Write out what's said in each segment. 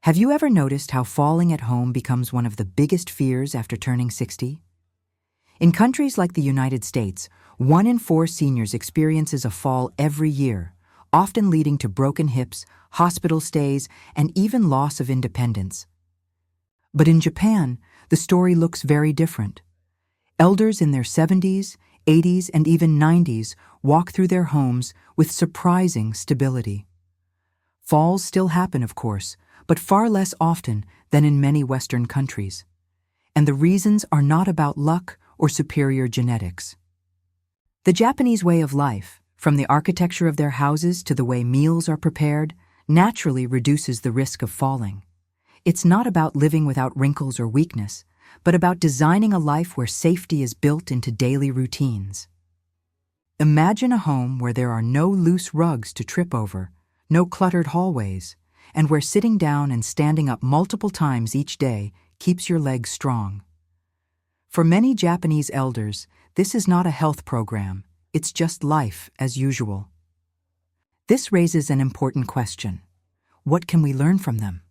Have you ever noticed how falling at home becomes one of the biggest fears after turning 60? In countries like the United States, 1 in 4 seniors experiences a fall every year, often leading to broken hips, hospital stays, and even loss of independence. But in Japan, the story looks very different. Elders in their 70s, 80s, and even 90s walk through their homes with surprising stability. Falls still happen, of course, but far less often than in many Western countries. And the reasons are not about luck or superior genetics. The Japanese way of life, from the architecture of their houses to the way meals are prepared, naturally reduces the risk of falling. It's not about living without wrinkles or weakness, but about designing a life where safety is built into daily routines. Imagine a home where there are no loose rugs to trip over, no cluttered hallways, and where sitting down and standing up multiple times each day keeps your legs strong. For many Japanese elders, this is not a health program, it's just life as usual. This raises an important question. What can we learn from them?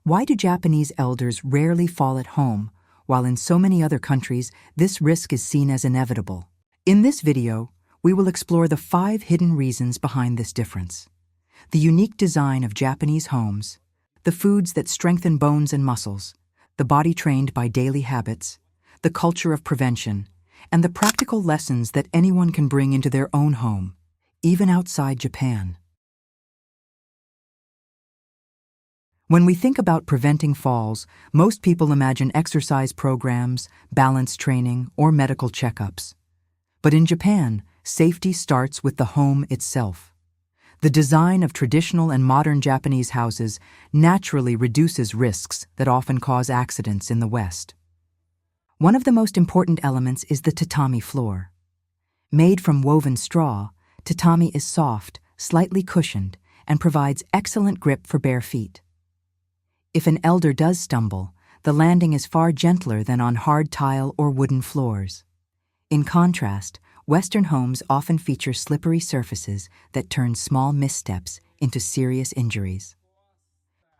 Why do Japanese elders rarely fall at home, while in so many other countries this risk is seen as inevitable? In this video, we will explore the 5 hidden reasons behind this difference. The unique design of Japanese homes, the foods that strengthen bones and muscles, the body trained by daily habits, the culture of prevention, and the practical lessons that anyone can bring into their own home, even outside Japan. When we think about preventing falls, most people imagine exercise programs, balance training, or medical checkups. But in Japan, safety starts with the home itself. The design of traditional and modern Japanese houses naturally reduces risks that often cause accidents in the West. One of the most important elements is the tatami floor. Made from woven straw, tatami is soft, slightly cushioned, and provides excellent grip for bare feet. If an elder does stumble, the landing is far gentler than on hard tile or wooden floors. In contrast, Western homes often feature slippery surfaces that turn small missteps into serious injuries.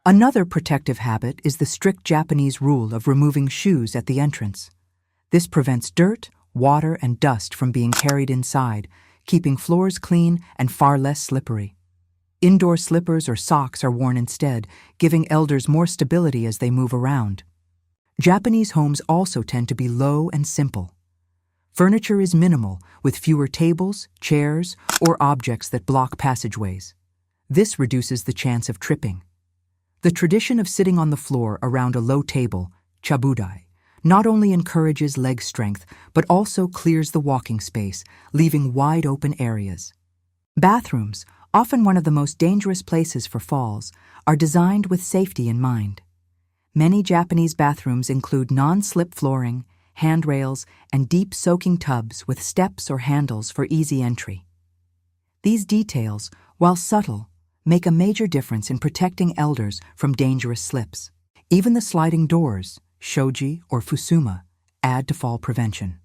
Another protective habit is the strict Japanese rule of removing shoes at the entrance. This prevents dirt, water, and dust from being carried inside, keeping floors clean and far less slippery. Indoor slippers or socks are worn instead, giving elders more stability as they move around. Japanese homes also tend to be low and simple. Furniture is minimal, with fewer tables, chairs, or objects that block passageways. This reduces the chance of tripping. The tradition of sitting on the floor around a low table, chabudai, not only encourages leg strength, but also clears the walking space, leaving wide open areas. Bathrooms, often one of the most dangerous places for falls, are designed with safety in mind. Many Japanese bathrooms include non-slip flooring, handrails, and deep soaking tubs with steps or handles for easy entry. These details, while subtle, make a major difference in protecting elders from dangerous slips. Even the sliding doors, shoji or fusuma, add to fall prevention.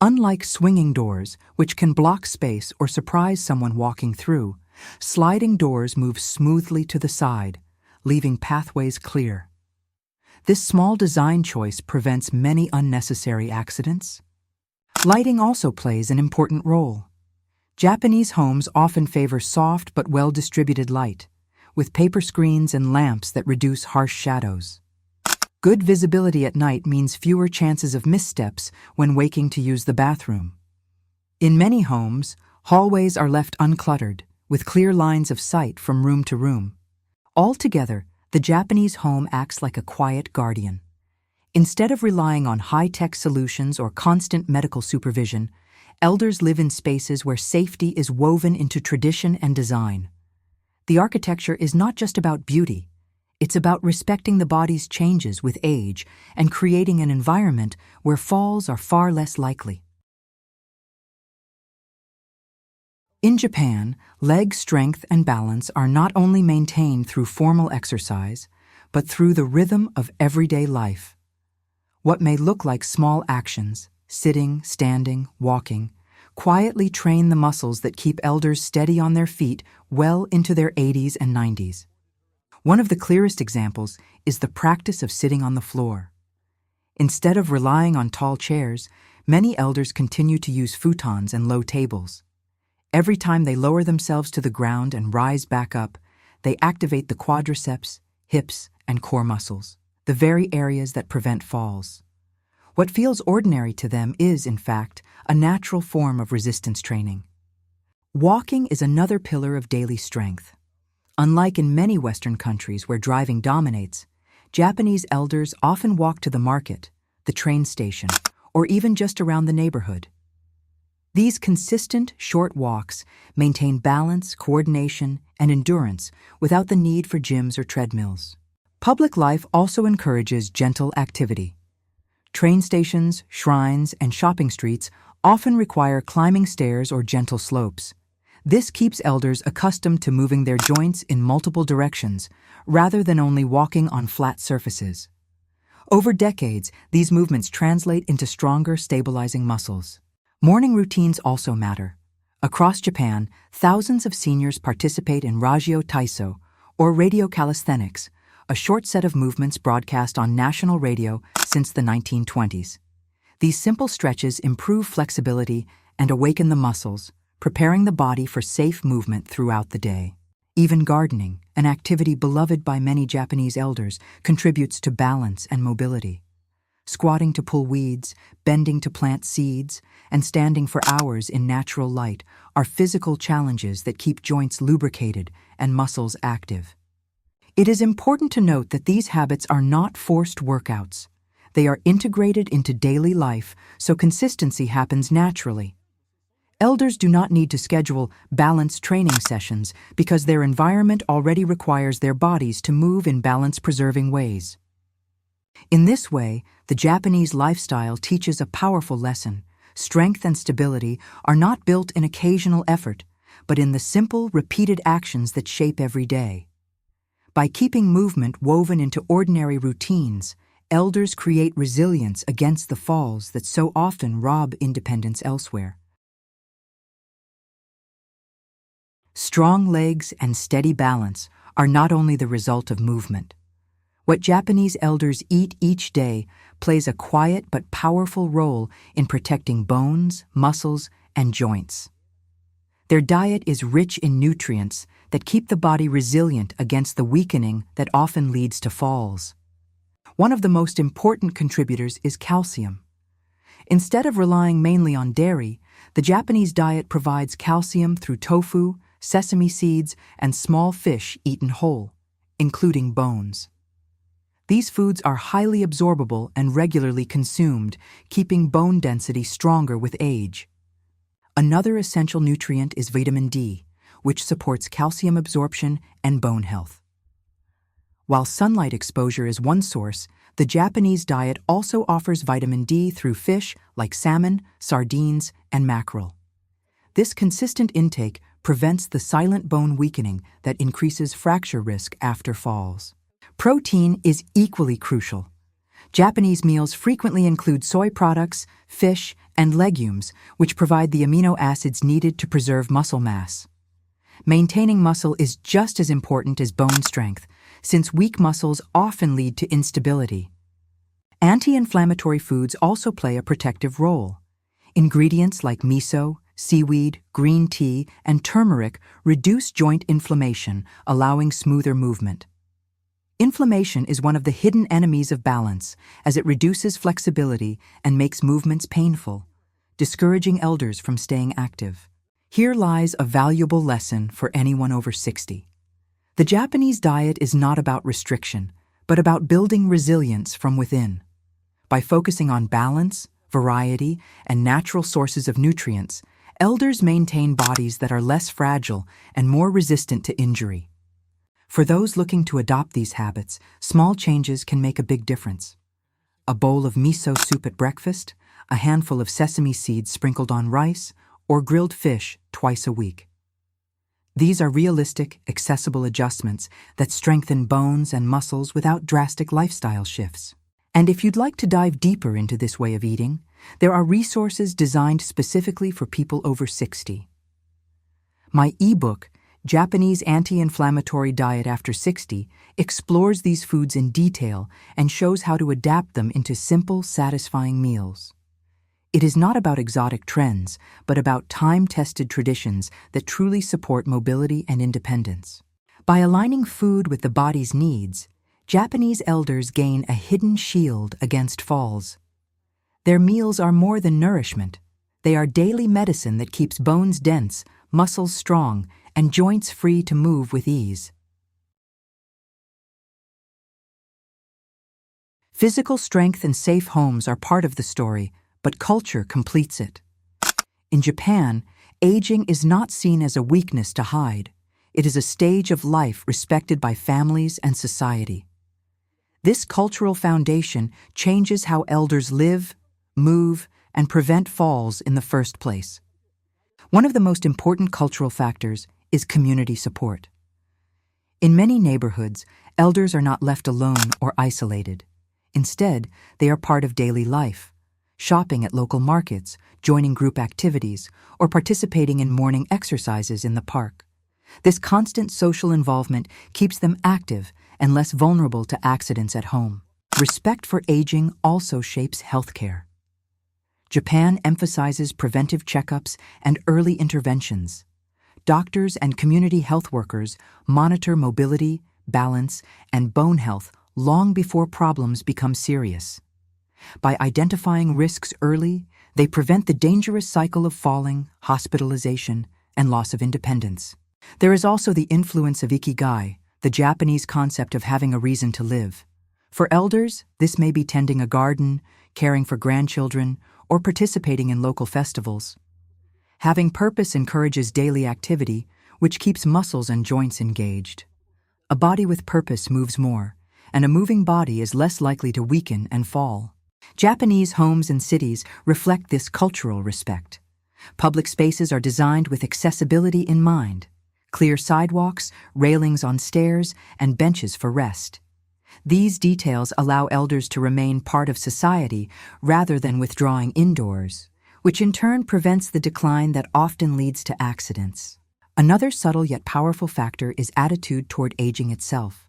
Unlike swinging doors, which can block space or surprise someone walking through, sliding doors move smoothly to the side, leaving pathways clear. This small design choice prevents many unnecessary accidents. Lighting also plays an important role. Japanese homes often favor soft but well-distributed light, with paper screens and lamps that reduce harsh shadows. Good visibility at night means fewer chances of missteps when waking to use the bathroom. In many homes, hallways are left uncluttered, with clear lines of sight from room to room. Altogether, the Japanese home acts like a quiet guardian. Instead of relying on high-tech solutions or constant medical supervision, elders live in spaces where safety is woven into tradition and design. The architecture is not just about beauty. It's about respecting the body's changes with age and creating an environment where falls are far less likely. In Japan, leg strength and balance are not only maintained through formal exercise, but through the rhythm of everyday life. What may look like small actions, sitting, standing, walking, quietly train the muscles that keep elders steady on their feet well into their 80s and 90s. One of the clearest examples is the practice of sitting on the floor. Instead of relying on tall chairs, many elders continue to use futons and low tables. Every time they lower themselves to the ground and rise back up, they activate the quadriceps, hips, and core muscles, the very areas that prevent falls. What feels ordinary to them is, in fact, a natural form of resistance training. Walking is another pillar of daily strength. Unlike in many Western countries where driving dominates, Japanese elders often walk to the market, the train station, or even just around the neighborhood. These consistent, short walks maintain balance, coordination, and endurance without the need for gyms or treadmills. Public life also encourages gentle activity. Train stations, shrines, and shopping streets often require climbing stairs or gentle slopes. This keeps elders accustomed to moving their joints in multiple directions, rather than only walking on flat surfaces. Over decades, these movements translate into stronger, stabilizing muscles. Morning routines also matter. Across Japan, thousands of seniors participate in Ragyo Taiso, or radio calisthenics, a short set of movements broadcast on national radio since the 1920s. These simple stretches improve flexibility and awaken the muscles, preparing the body for safe movement throughout the day. Even gardening, an activity beloved by many Japanese elders, contributes to balance and mobility. Squatting to pull weeds, bending to plant seeds, and standing for hours in natural light are physical challenges that keep joints lubricated and muscles active. It is important to note that these habits are not forced workouts. They are integrated into daily life, so consistency happens naturally. Elders do not need to schedule balance training sessions because their environment already requires their bodies to move in balance-preserving ways. In this way, the Japanese lifestyle teaches a powerful lesson. Strength and stability are not built in occasional effort, but in the simple, repeated actions that shape every day. By keeping movement woven into ordinary routines, elders create resilience against the falls that so often rob independence elsewhere. Strong legs and steady balance are not only the result of movement. What Japanese elders eat each day plays a quiet but powerful role in protecting bones, muscles, and joints. Their diet is rich in nutrients that keep the body resilient against the weakening that often leads to falls. One of the most important contributors is calcium. Instead of relying mainly on dairy, the Japanese diet provides calcium through tofu, sesame seeds, and small fish eaten whole, including bones. These foods are highly absorbable and regularly consumed, keeping bone density stronger with age. Another essential nutrient is vitamin D, which supports calcium absorption and bone health. While sunlight exposure is one source, the Japanese diet also offers vitamin D through fish like salmon, sardines, and mackerel. This consistent intake prevents the silent bone weakening that increases fracture risk after falls. Protein is equally crucial. Japanese meals frequently include soy products, fish, and legumes, which provide the amino acids needed to preserve muscle mass. Maintaining muscle is just as important as bone strength, since weak muscles often lead to instability. Anti-inflammatory foods also play a protective role. Ingredients like miso, seaweed, green tea, and turmeric reduce joint inflammation, allowing smoother movement. Inflammation is one of the hidden enemies of balance, as it reduces flexibility and makes movements painful, discouraging elders from staying active. Here lies a valuable lesson for anyone over 60. The Japanese diet is not about restriction, but about building resilience from within. By focusing on balance, variety, and natural sources of nutrients, elders maintain bodies that are less fragile and more resistant to injury. For those looking to adopt these habits, small changes can make a big difference. A bowl of miso soup at breakfast, a handful of sesame seeds sprinkled on rice, or grilled fish twice a week. These are realistic, accessible adjustments that strengthen bones and muscles without drastic lifestyle shifts. And if you'd like to dive deeper into this way of eating, there are resources designed specifically for people over 60. My ebook, Japanese anti-inflammatory diet after 60 explores these foods in detail and shows how to adapt them into simple, satisfying meals. It is not about exotic trends, but about time-tested traditions that truly support mobility and independence. By aligning food with the body's needs, Japanese elders gain a hidden shield against falls. Their meals are more than nourishment. They are daily medicine that keeps bones dense, muscles strong, and joints free to move with ease. Physical strength and safe homes are part of the story, but culture completes it. In Japan, aging is not seen as a weakness to hide. It is a stage of life respected by families and society. This cultural foundation changes how elders live, move, and prevent falls in the first place. One of the most important cultural factors is community support. In many neighborhoods, elders are not left alone or isolated. Instead, they are part of daily life, shopping at local markets, joining group activities, or participating in morning exercises in the park. This constant social involvement keeps them active and less vulnerable to accidents at home. Respect for aging also shapes healthcare. Japan emphasizes preventive checkups and early interventions. Doctors and community health workers monitor mobility, balance, and bone health long before problems become serious. By identifying risks early, they prevent the dangerous cycle of falling, hospitalization, and loss of independence. There is also the influence of ikigai, the Japanese concept of having a reason to live. For elders, this may be tending a garden, caring for grandchildren, or participating in local festivals. Having purpose encourages daily activity, which keeps muscles and joints engaged. A body with purpose moves more, and a moving body is less likely to weaken and fall. Japanese homes and cities reflect this cultural respect. Public spaces are designed with accessibility in mind. Clear sidewalks, railings on stairs, and benches for rest. These details allow elders to remain part of society rather than withdrawing indoors, which in turn prevents the decline that often leads to accidents. Another subtle yet powerful factor is attitude toward aging itself.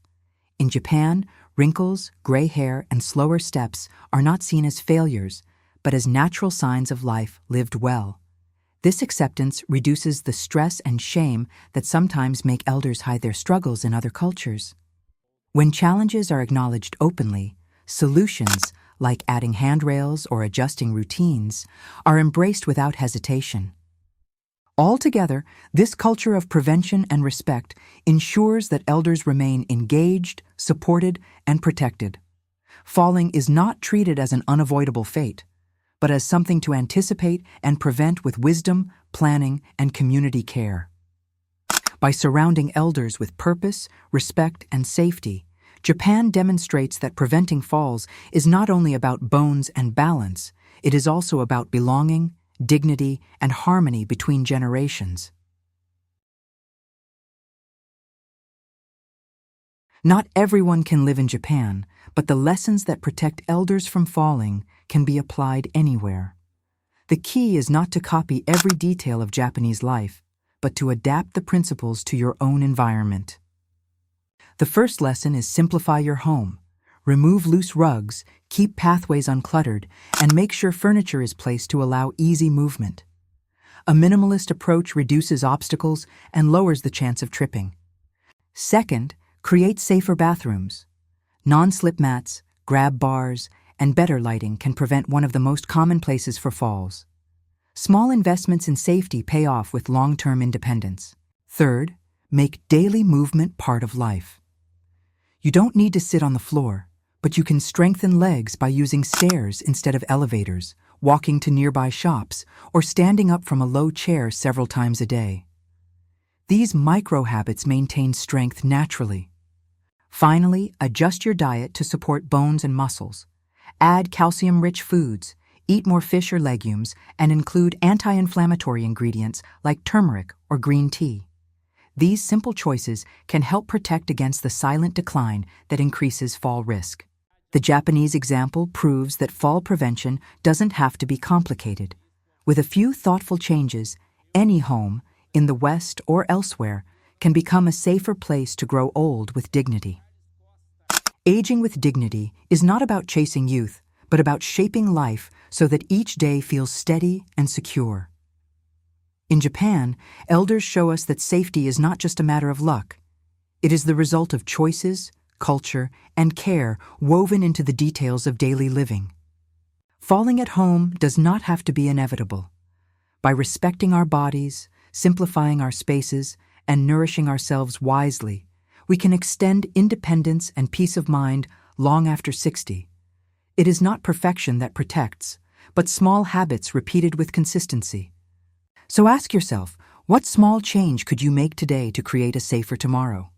In Japan, wrinkles, gray hair, and slower steps are not seen as failures, but as natural signs of life lived well. This acceptance reduces the stress and shame that sometimes make elders hide their struggles in other cultures. When challenges are acknowledged openly, solutions, like adding handrails or adjusting routines, are embraced without hesitation. Altogether, this culture of prevention and respect ensures that elders remain engaged, supported, and protected. Falling is not treated as an unavoidable fate, but as something to anticipate and prevent with wisdom, planning, and community care. By surrounding elders with purpose, respect, and safety, Japan demonstrates that preventing falls is not only about bones and balance, it is also about belonging, dignity, and harmony between generations. Not everyone can live in Japan, but the lessons that protect elders from falling can be applied anywhere. The key is not to copy every detail of Japanese life, but to adapt the principles to your own environment. The first lesson is simplify your home. Remove loose rugs, keep pathways uncluttered, and make sure furniture is placed to allow easy movement. A minimalist approach reduces obstacles and lowers the chance of tripping. Second, create safer bathrooms. Non-slip mats, grab bars, and better lighting can prevent one of the most common places for falls. Small investments in safety pay off with long-term independence. Third, make daily movement part of life. You don't need to sit on the floor, but you can strengthen legs by using stairs instead of elevators, walking to nearby shops, or standing up from a low chair several times a day. These micro-habits maintain strength naturally. Finally, adjust your diet to support bones and muscles. Add calcium-rich foods, eat more fish or legumes, and include anti-inflammatory ingredients like turmeric or green tea. These simple choices can help protect against the silent decline that increases fall risk. The Japanese example proves that fall prevention doesn't have to be complicated. With a few thoughtful changes, any home, in the West or elsewhere, can become a safer place to grow old with dignity. Aging with dignity is not about chasing youth, but about shaping life so that each day feels steady and secure. In Japan, elders show us that safety is not just a matter of luck. It is the result of choices, culture, and care woven into the details of daily living. Falling at home does not have to be inevitable. By respecting our bodies, simplifying our spaces, and nourishing ourselves wisely, we can extend independence and peace of mind long after 60. It is not perfection that protects, but small habits repeated with consistency. So ask yourself, what small change could you make today to create a safer tomorrow?